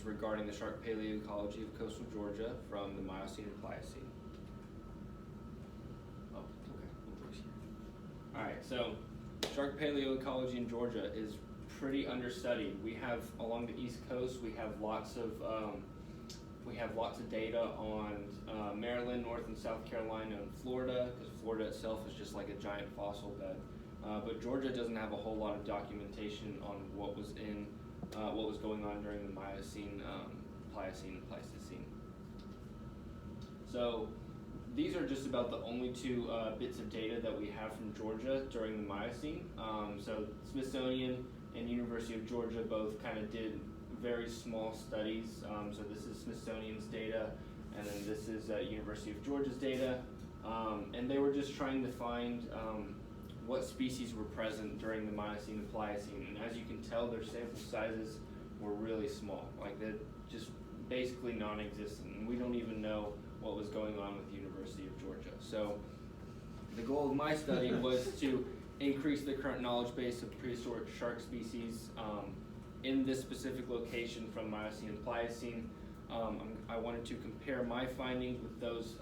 regarding the shark paleoecology of coastal Georgia from the Miocene and Pliocene. Oh, okay. Alright, so shark paleoecology in Georgia is pretty understudied. We have, along the East Coast, we have lots of data on Maryland, North and South Carolina, and Florida, because Florida itself is just like a giant fossil bed. But Georgia doesn't have a whole lot of documentation on what was going on during the Miocene, Pliocene, and Pleistocene. So these are just about the only two bits of data that we have from Georgia during the Miocene. So Smithsonian and University of Georgia both kind of did very small studies. So this is Smithsonian's data, and then this is University of Georgia's data. And they were just trying to find what species were present during the Miocene and Pliocene. And as you can tell, their sample sizes were really small. Like, they're just basically non-existent. And we don't even know what was going on with the University of Georgia. So the goal of my study was to increase the current knowledge base of prehistoric shark species in this specific location from Miocene and Pliocene. I wanted to compare my findings with those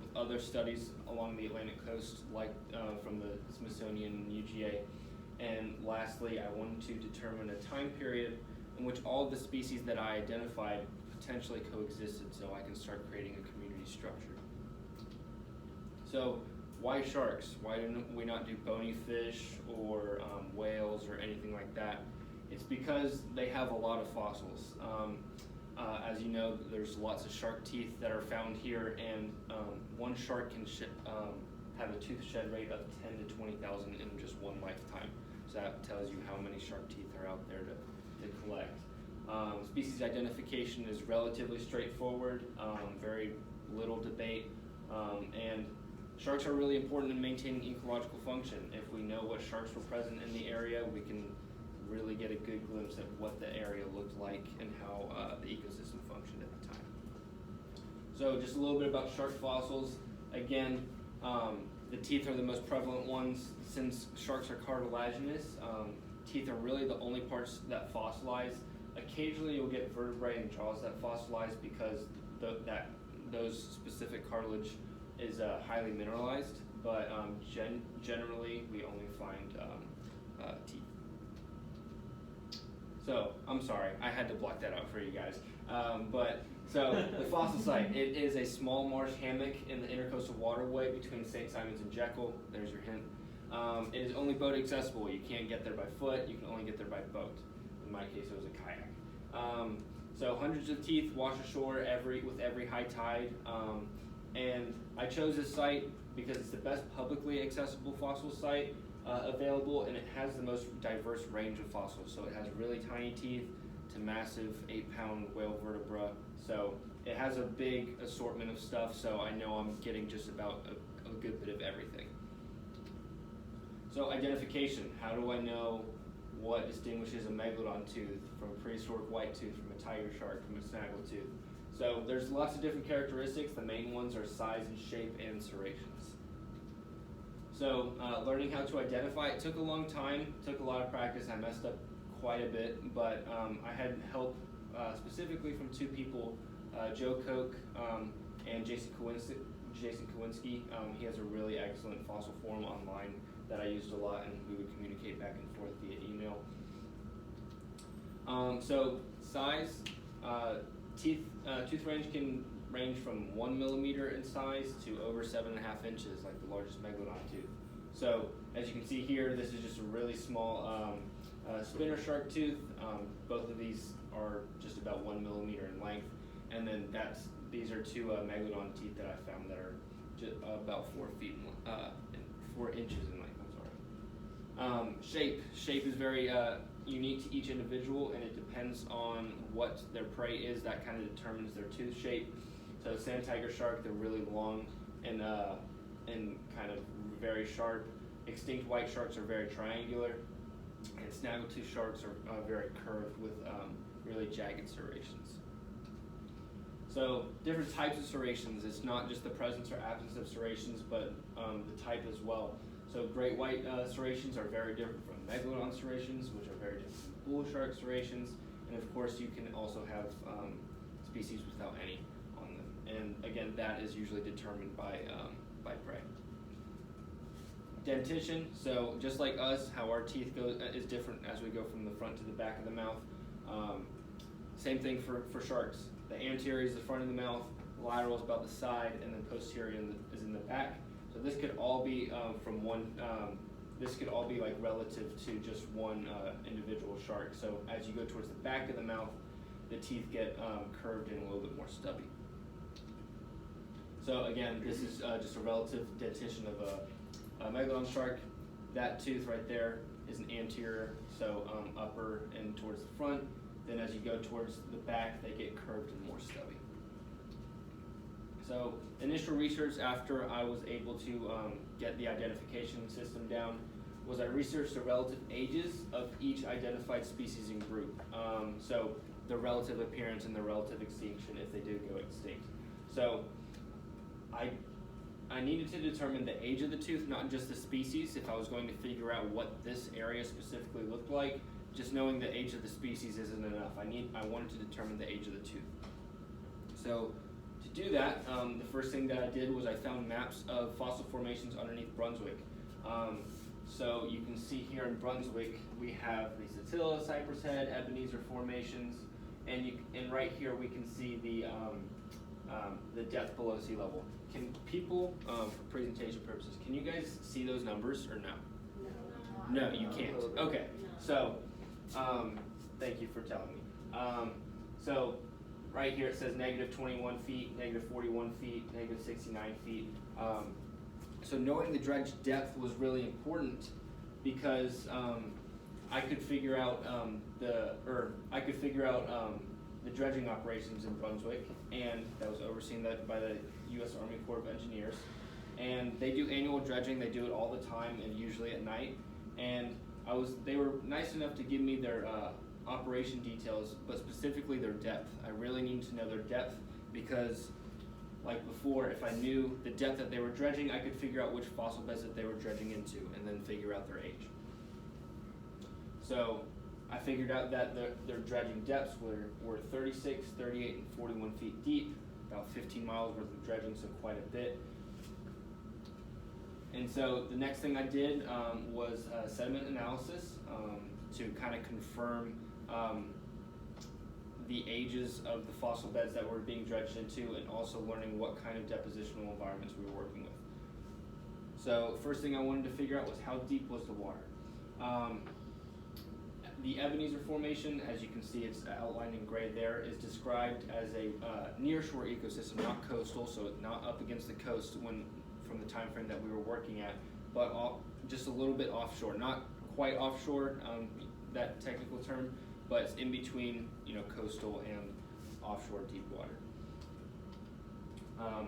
with other studies along the Atlantic coast, like from the Smithsonian and UGA. And lastly, I wanted to determine a time period in which all of the species that I identified potentially coexisted, so I can start creating a community structure. So why sharks? Why do we not do bony fish or whales or anything like that? It's because they have a lot of fossils. As you know, there's lots of shark teeth that are found here, and one shark can have a tooth shed rate of 10 to 20,000 in just one lifetime. So that tells you how many shark teeth are out there to collect. Species identification is relatively straightforward, very little debate, and sharks are really important in maintaining ecological function. If we know what sharks were present in the area, we can really get a good glimpse at what the area looked like and how the ecosystem functioned at the time. So just a little bit about shark fossils. Again, the teeth are the most prevalent ones. Since sharks are cartilaginous, teeth are really the only parts that fossilize. Occasionally you'll get vertebrae and jaws that fossilize because those specific cartilage is highly mineralized, but generally we only find teeth. So, I'm sorry, I had to block that out for you guys. So the fossil site, it is a small marsh hammock in the intercoastal waterway between St. Simons and Jekyll. There's your hint. It is only boat accessible. You can't get there by foot. You can only get there by boat. In my case, it was a kayak. So hundreds of teeth wash ashore with every high tide. And I chose this site because it's the best publicly accessible fossil site available, and it has the most diverse range of fossils. So it has really tiny teeth to massive 8-pound whale vertebra. So it has a big assortment of stuff, so I know I'm getting just about a good bit of everything. So identification, how do I know what distinguishes a megalodon tooth from a prehistoric white tooth, from a tiger shark, from a snaggletooth? So there's lots of different characteristics. The main ones are size and shape and serrations. So learning how to identify, it took a long time, took a lot of practice. I messed up quite a bit, but I had help specifically from two people, Joe Koch and Jason Kowinski. He has a really excellent fossil forum online that I used a lot, and we would communicate back and forth via email. So size, tooth range can range from 1 millimeter in size to over 7.5 inches, like the largest megalodon tooth. So as you can see here, this is just a really small spinner shark tooth. Both of these are just about 1 millimeter in length, and then these are two megalodon teeth that I found that are just about 4 inches in length. I'm sorry. Shape is very unique to each individual, and it depends on what their prey is. That kind of determines their tooth shape. So sand tiger shark, they're really long and kind of very sharp. Extinct white sharks are very triangular, and snaggletooth sharks are very curved with really jagged serrations. So different types of serrations. It's not just the presence or absence of serrations, but the type as well. So great white serrations are very different from megalodon serrations, which are very different from bull shark serrations, and and of course you can also have species without any on them. And again, that is usually determined by prey. Dentition, so just like us, how our teeth go is different as we go from the front to the back of the mouth. Same thing for sharks. The anterior is the front of the mouth, lateral is about the side, and then posterior is in the back. So this could all be from one. This could all be like relative to just one individual shark. So as you go towards the back of the mouth, the teeth get curved and a little bit more stubby. So again, this is just a relative dentition of a megalodon shark. That tooth right there is an anterior, so upper and towards the front. Then as you go towards the back, they get curved and more stubby. So initial research after I was able to get the identification system down was I researched the relative ages of each identified species and group. So the relative appearance and the relative extinction if they did go extinct. So I needed to determine the age of the tooth, not just the species, if I was going to figure out what this area specifically looked like. Just knowing the age of the species isn't enough. I wanted to determine the age of the tooth. So to do that, the first thing that I did was I found maps of fossil formations underneath Brunswick. So you can see here in Brunswick, we have the Satilla, Cypress Head, Ebenezer formations, and right here we can see the depth below sea level. Can people, for presentation purposes, can you guys see those numbers or no? No, you can't. Okay, so thank you for telling me. So right here it says negative 21 feet, negative 41 feet, negative 69 feet. So knowing the dredge depth was really important because I could figure out the dredging operations in Brunswick, and that was overseen by the U.S. Army Corps of Engineers. And they do annual dredging. They do it all the time and usually at night. And they were nice enough to give me their operation details, but specifically their depth. I really needed to know their depth because, like before, if I knew the depth that they were dredging, I could figure out which fossil beds that they were dredging into and then figure out their age. So I figured out that their dredging depths were 36, 38, and 41 feet deep, about 15 miles worth of dredging, so quite a bit. And so the next thing I did was sediment analysis to kind of confirm the ages of the fossil beds that were being dredged into, and also learning what kind of depositional environments we were working with. So first thing I wanted to figure out was how deep was the water. The Ebenezer Formation, as you can see, it's outlined in gray there, is described as a nearshore ecosystem, not coastal, so not up against the coast from the time frame that we were working at, but just a little bit offshore, not quite offshore, that technical term, but it's in between, coastal and offshore deep water.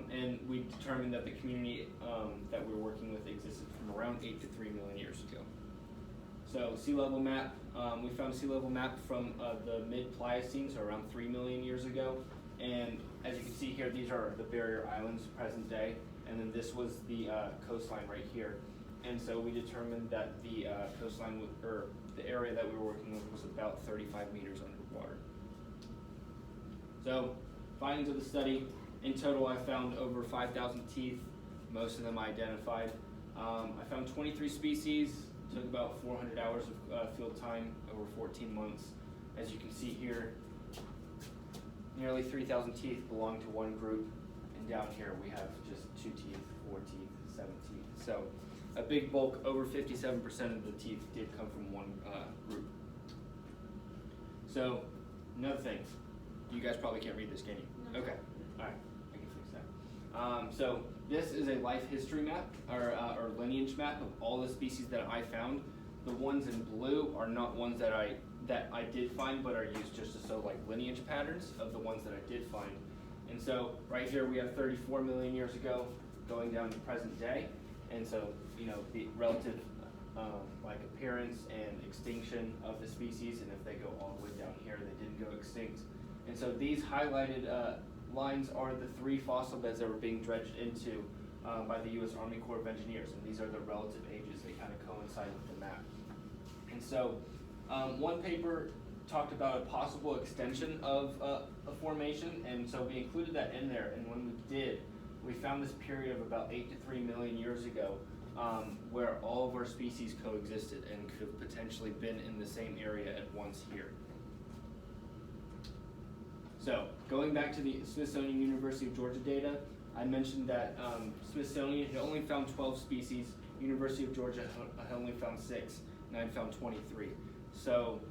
And we determined that the community that we were working with existed from around 8 to 3 million years ago. So sea level map, we found a sea level map from the mid-Pliocene, so around 3 million years ago. And as you can see here, these are the barrier islands present day. And then this was the coastline right here. And so we determined that the coastline, or the area that we were working with, was about 35 meters underwater. So findings of the study, in total I found over 5,000 teeth, most of them identified. I found 23 species, took about 400 hours of field time over 14 months. As you can see here, nearly 3,000 teeth belong to one group, and down here we have just 2 teeth, 4 teeth, 7 teeth. So a big bulk, over 57% of the teeth did come from one group. So another thing, you guys probably can't read this, can you? No. Okay, all right, I can fix that. So this is a life history map, or lineage map of all the species that I found. The ones in blue are not ones that I did find, but are used just to show like lineage patterns of the ones that I did find. And so right here we have 34 million years ago going down to present day. And so, the relative like appearance and extinction of the species, and if they go all the way down here, they didn't go extinct. And so these highlighted lines are the 3 fossil beds that were being dredged into by the U.S. Army Corps of Engineers, and these are the relative ages. They kind of coincide with the map. And so one paper talked about a possible extension of a formation, and so we included that in there. And when we did, we found this period of about 8 to 3 million years ago where all of our species coexisted and could have potentially been in the same area at once here. So, going back to the Smithsonian University of Georgia data, I mentioned that Smithsonian had only found 12 species, University of Georgia had only found 6, and I found 23. So,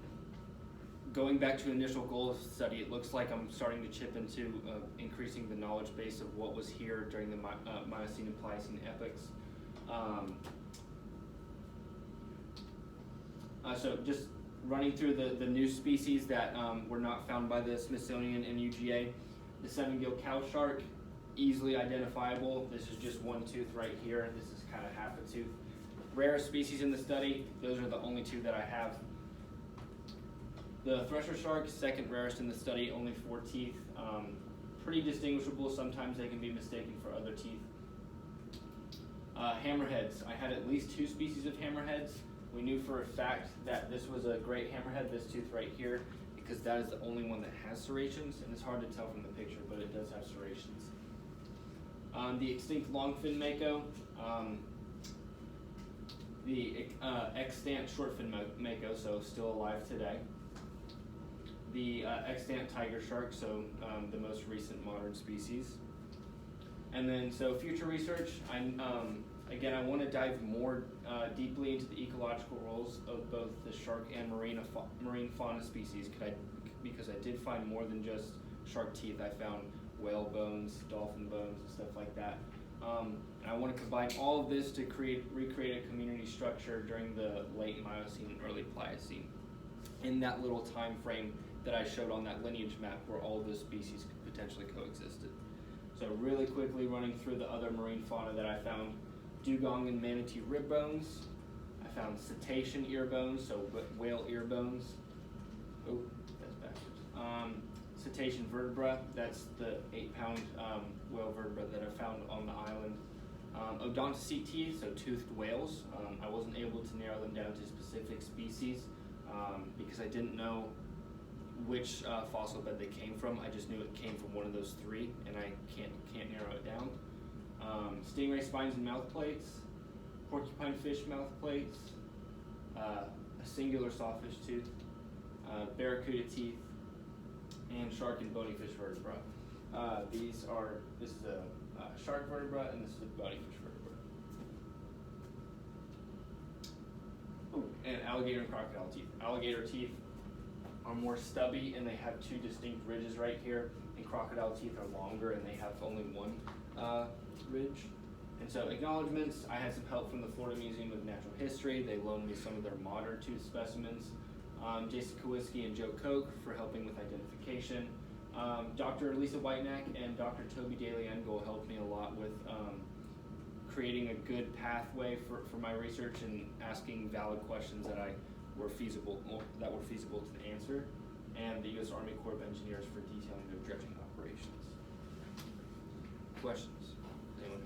going back to initial goal of study, it looks like I'm starting to chip into increasing the knowledge base of what was here during the Miocene and Pliocene epochs. So just running through the new species that were not found by the Smithsonian and UGA. The seven-gilled cow shark, easily identifiable. This is just one tooth right here. This is kind of half a tooth. Rarest species in the study, those are the only two that I have. The thresher shark, second rarest in the study, only 4 teeth. Pretty distinguishable. Sometimes they can be mistaken for other teeth. Hammerheads, I had at least 2 species of hammerheads. We knew for a fact that this was a great hammerhead, this tooth right here, because that is the only one that has serrations, and it's hard to tell from the picture, but it does have serrations. The extinct longfin mako, the extant shortfin mako, so still alive today. The extant tiger shark, so the most recent modern species. And then, so future research, again, I want to dive more deeply into the ecological roles of both the shark and marine fauna species, because I did find more than just shark teeth. I found whale bones, dolphin bones, and stuff like that. And I want to combine all of this to recreate a community structure during the late Miocene and early Pliocene, in that little time frame that I showed on that lineage map where all of those species could potentially coexisted. So really quickly running through the other marine fauna that I found: dugong and manatee rib bones. I found cetacean ear bones, so whale ear bones. Oh, that's backwards. Cetacean vertebra, that's the 8-pound whale vertebra that I found on the island. Odontocete teeth, so toothed whales. I wasn't able to narrow them down to specific species because I didn't know which fossil bed they came from. I just knew it came from one of those 3, and I can't narrow it down. Stingray spines and mouth plates, porcupine fish mouth plates, a singular sawfish tooth, barracuda teeth, and shark and bony fish vertebra. This is a shark vertebra, and this is a bony fish vertebra. Ooh, and alligator and crocodile teeth. Alligator teeth are more stubby, and they have 2 distinct ridges right here, and crocodile teeth are longer, and they have only 1 ridge. And so acknowledgements, I had some help from the Florida Museum of Natural History. They loaned me some of their modern tooth specimens. Jason Kowalski and Joe Koch for helping with identification. Dr. Lisa Whitenack and Dr. Toby DeLeango helped me a lot with creating a good pathway for my research and asking valid questions that were feasible to answer. And the U.S. Army Corps of Engineers for detailing their dredging operations. Questions? Anyone?